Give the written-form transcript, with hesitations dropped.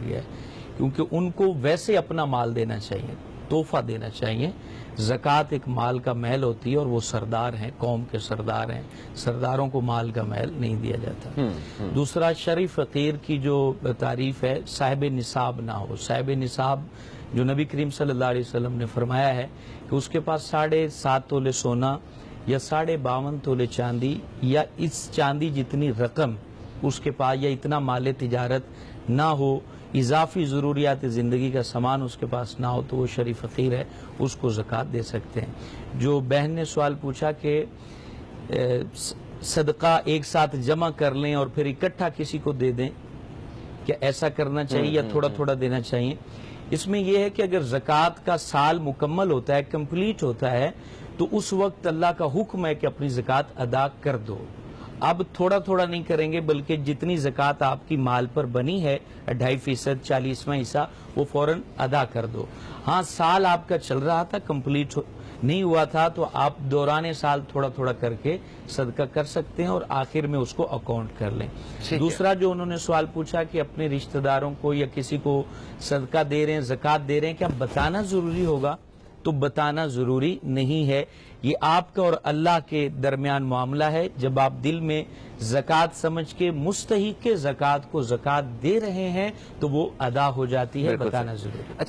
گیا ہے، کیونکہ ان کو ویسے اپنا مال دینا چاہیے، تحفہ دینا چاہیے۔ زکوٰۃ ایک مال کا محل ہوتی ہے، اور وہ سردار ہیں، قوم کے سردار ہیں، سرداروں کو مال کا محل نہیں دیا جاتا۔ دوسرا، شرعی فقیر کی جو تعریف ہے، صاحب نصاب نہ ہو۔ صاحب نصاب جو نبی کریم صلی اللہ علیہ وسلم نے فرمایا ہے کہ اس کے پاس 7.5 تولے سونا یا 52.5 تولے چاندی، یا اس چاندی جتنی رقم اس کے پاس، یا اتنا مال تجارت نہ ہو، اضافی ضروریات زندگی کا سامان اس کے پاس نہ ہو، تو وہ شرعی فقیر ہے، اس کو زکوٰۃ دے سکتے ہیں۔ جو بہن نے سوال پوچھا کہ صدقہ ایک ساتھ جمع کر لیں اور پھر اکٹھا کسی کو دے دیں، کیا ایسا کرنا چاہیے یا تھوڑا تھوڑا دینا چاہیے؟ اس میں یہ ہے کہ اگر زکوٰۃ کا سال مکمل ہوتا ہے، کمپلیٹ ہوتا ہے، تو اس وقت اللہ کا حکم ہے کہ اپنی زکوٰۃ ادا کر دو۔ اب تھوڑا تھوڑا نہیں کریں گے، بلکہ جتنی زکوٰۃ آپ کی مال پر بنی ہے 2.5%، 40واں حصہ، وہ فوراً ادا کر دو۔ ہاں، سال آپ کا چل رہا تھا، کمپلیٹ نہیں ہوا تھا، تو آپ دوران سال تھوڑا تھوڑا کر کے صدقہ کر سکتے ہیں، اور آخر میں اس کو اکاؤنٹ کر لیں۔ دوسرا جو انہوں نے سوال پوچھا کہ اپنے رشتہ داروں کو یا کسی کو صدقہ دے رہے ہیں، زکوٰۃ دے رہے ہیں، کیا بتانا ضروری ہوگا؟ تو بتانا ضروری نہیں ہے، یہ آپ کا اور اللہ کے درمیان معاملہ ہے۔ جب آپ دل میں زکوٰۃ سمجھ کے مستحق زکوٰۃ کو زکوٰۃ دے رہے ہیں تو وہ ادا ہو جاتی ہے، بتانا ضروری ہے۔